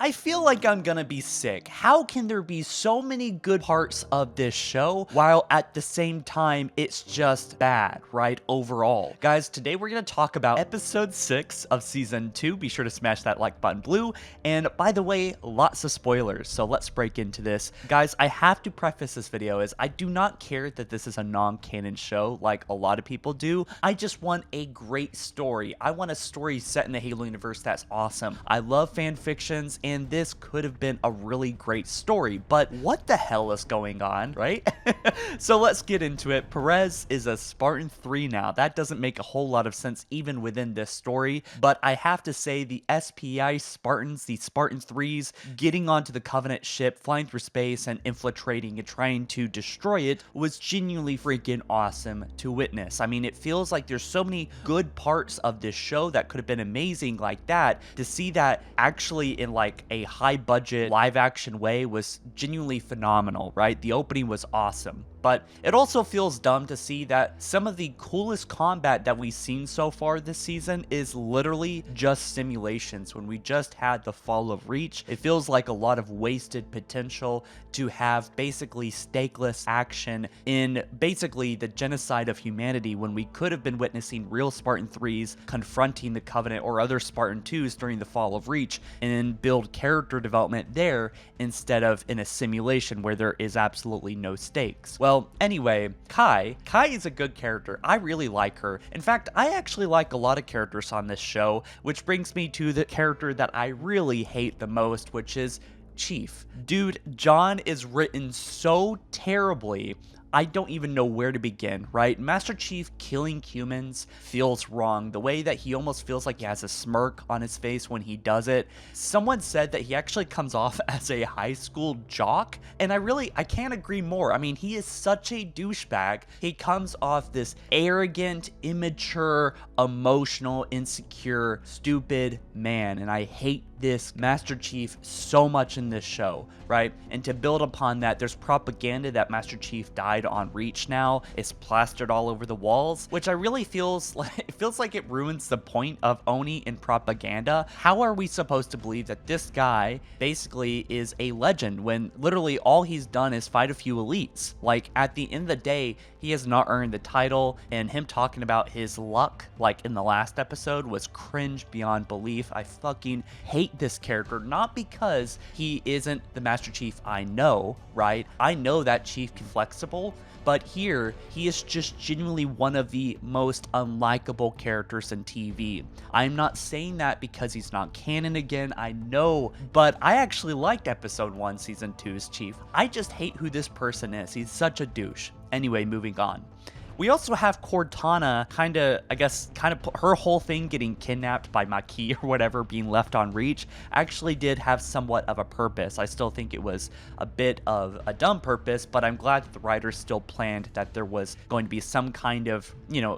I feel like I'm gonna be sick. How can there be so many good parts of this show while at the same time it's just bad, right? Overall. Guys, today we're gonna talk about episode 6 of season 2. Be sure to smash that like button blue. And by the way, lots of spoilers, so let's break into this. Guys, I have to preface this video as I do not care that this is a non-canon show like a lot of people do. I just want a great story. I want a story set in the Halo universe that's awesome. I love fan fictions, and this could have been a really great story, but what the hell is going on, right? So let's get into it. Perez is a Spartan 3 now. That doesn't make a whole lot of sense even within this story, but I have to say the SPI Spartans, the Spartan 3s, getting onto the Covenant ship, flying through space and infiltrating and trying to destroy it was genuinely freaking awesome to witness. I mean, it feels like there's so many good parts of this show that could have been amazing like that. To see that actually in like a high budget live action way was genuinely phenomenal, right? The opening was awesome. But it also feels dumb to see that some of the coolest combat that we've seen so far this season is literally just simulations when we just had the fall of Reach. It feels like a lot of wasted potential to have basically stakeless action in basically the genocide of humanity when we could have been witnessing real Spartan 3s confronting the Covenant or other Spartan 2s during the fall of Reach and build character development there instead of in a simulation where there is absolutely no stakes. Well, anyway, Kai is a good character. I really like her. In fact, I actually like a lot of characters on this show, which brings me to the character that I really hate the most, which is Chief. Dude, John is written so terribly. I don't even know where to begin, right? Master Chief killing humans feels wrong. The way that he almost feels like he has a smirk on his face when he does it. Someone said that he actually comes off as a high school jock, and I can't agree more. I mean, he is such a douchebag. He comes off this arrogant, immature, emotional, insecure, stupid man, and I hate this Master Chief so much in this show, right? And to build upon that, there's propaganda that Master Chief died on Reach now. It's plastered all over the walls, which I really feels like it ruins the point of Oni in propaganda. How are we supposed to believe that this guy basically is a legend when literally all he's done is fight a few elites? Like, at the end of the day, he has not earned the title, and him talking about his luck like in the last episode was cringe beyond belief. I fucking hate this character, not because he isn't the Master Chief I know, right? I know that Chief can flexible, but here he is just genuinely one of the most unlikable characters in TV. I'm not saying that because he's not canon again, I know, but I actually liked episode 1 season 2's Chief. I just hate who this person is. He's such a douche. Anyway, moving on. We also have Cortana kind of her whole thing getting kidnapped by Makee or whatever, being left on Reach, actually did have somewhat of a purpose. I still think it was a bit of a dumb purpose, but I'm glad that the writers still planned that there was going to be some kind of,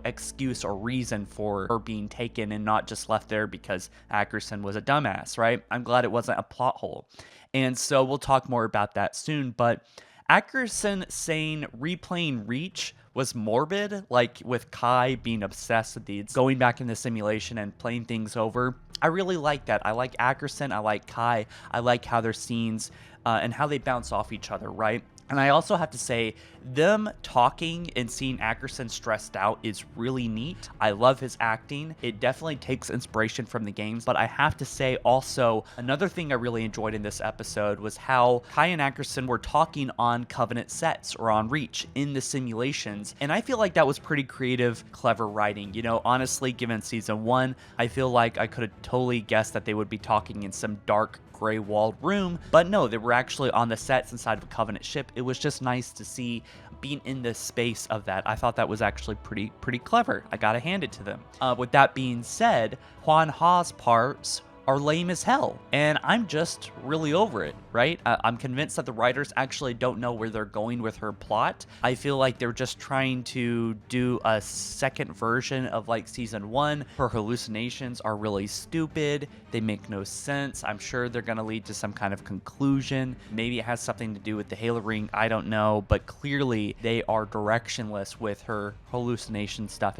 excuse or reason for her being taken and not just left there because Ackerson was a dumbass, right? I'm glad it wasn't a plot hole. And so we'll talk more about that soon, but Ackerson saying replaying Reach was morbid, like with Kai being obsessed with these, going back in the simulation and playing things over. I really like that. I like Ackerson, I like Kai, I like how their scenes and how they bounce off each other, right? And I also have to say, them talking and seeing Ackerson stressed out is really neat. I love his acting. It definitely takes inspiration from the games. But I have to say also, another thing I really enjoyed in this episode was how Kai and Ackerson were talking on Covenant sets or on Reach in the simulations. And I feel like that was pretty creative, clever writing. Honestly, given season 1, I feel like I could have totally guessed that they would be talking in some dark, gray-walled room, but no, they were actually on the sets inside of a Covenant ship. It was just nice to see being in the space of that. I thought that was actually pretty clever. I gotta hand it to them. With that being said, Kwan Ha's parts are lame as hell, and I'm just really over it, right? I'm convinced that the writers actually don't know where they're going with her plot. I feel like they're just trying to do a second version of like season 1. Her hallucinations are really stupid. They make no sense. I'm sure they're gonna lead to some kind of conclusion. Maybe it has something to do with the Halo ring, I don't know, but clearly they are directionless with her hallucination stuff.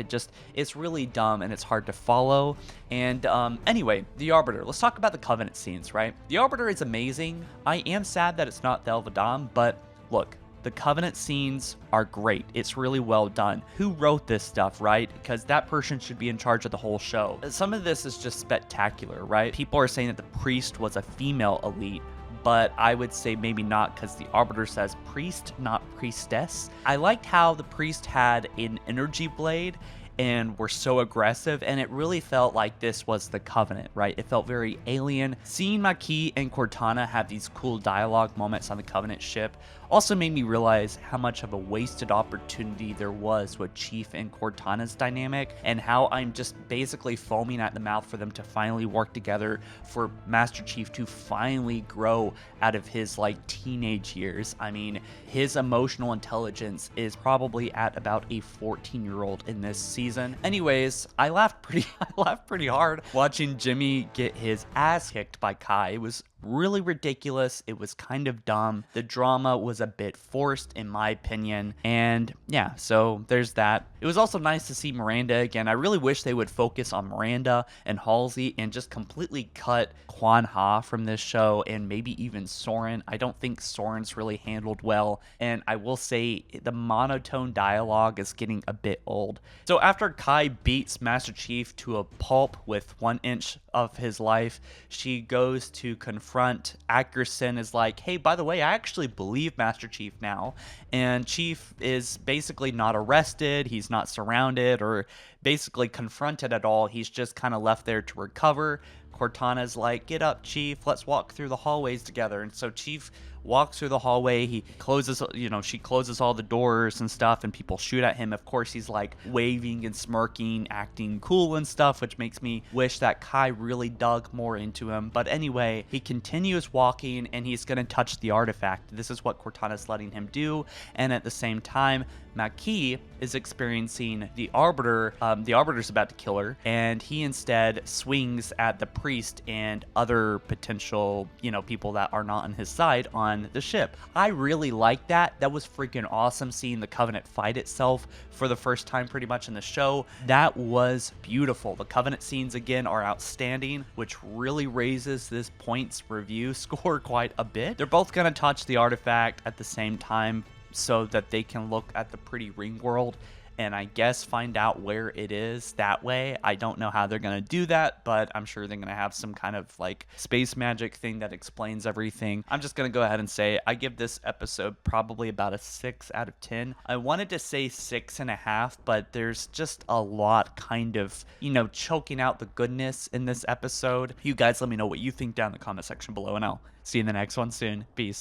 It's really dumb and it's hard to follow. And anyway, the Arbiter Arbiter. Let's talk about the Covenant scenes, right? The Arbiter is amazing. I am sad that it's not the Elvedon, but look, the Covenant scenes are great. It's really well done. Who wrote this stuff, right? Because that person should be in charge of the whole show. Some of this is just spectacular, right? People are saying that the Priest was a female elite, but I would say maybe not, because the Arbiter says priest, not priestess. I liked how the Priest had an energy blade and were so aggressive, and it really felt like this was the Covenant, right? It felt very alien. Seeing Makee and Cortana have these cool dialogue moments on the Covenant ship also made me realize how much of a wasted opportunity there was with Chief and Cortana's dynamic, and how I'm just basically foaming at the mouth for them to finally work together, for Master Chief to finally grow out of his like teenage years. I mean, his emotional intelligence is probably at about a 14-year-old in this season. Anyways, I laughed pretty hard watching Jimmy get his ass kicked by Kai. It was really ridiculous. It was kind of dumb. The drama was a bit forced in my opinion. And yeah, so there's that. It was also nice to see Miranda again. I really wish they would focus on Miranda and Halsey and just completely cut Kwan Ha from this show, and maybe even Soren. I don't think Soren's really handled well, and I will say the monotone dialogue is getting a bit old. So after Kai beats Master Chief to a pulp with 1 inch of his life, she goes to confront Ackerson, is like, hey, by the way, I actually believe Master Chief now. And Chief is basically not arrested, he's not surrounded or basically confronted at all. He's just kind of left there to recover. Cortana's like, get up, Chief, let's walk through the hallways together. And so Chief walks through the hallway. He closes, she closes all the doors and stuff, and people shoot at him. Of course, he's like waving and smirking, acting cool and stuff, which makes me wish that Kai really dug more into him. But anyway, he continues walking, and he's going to touch the artifact. This is what Cortana's letting him do. And at the same time, Makee is experiencing the Arbiter. The Arbiter's about to kill her, and he instead swings at the Priest and other potential, people that are not on his side on the ship. I really like that. That was freaking awesome, seeing the Covenant fight itself for the first time pretty much in the show. That was beautiful. The Covenant scenes again are outstanding, which really raises this points review score quite a bit. They're both going to touch the artifact at the same time, so that they can look at the pretty ring world and I guess find out where it is that way. I don't know how they're going to do that, but I'm sure they're going to have some kind of like space magic thing that explains everything. I'm just going to go ahead and say I give this episode probably about a 6 out of 10. I wanted to say 6.5, but there's just a lot kind of, choking out the goodness in this episode. You guys let me know what you think down in the comment section below, and I'll see you in the next one soon. Peace.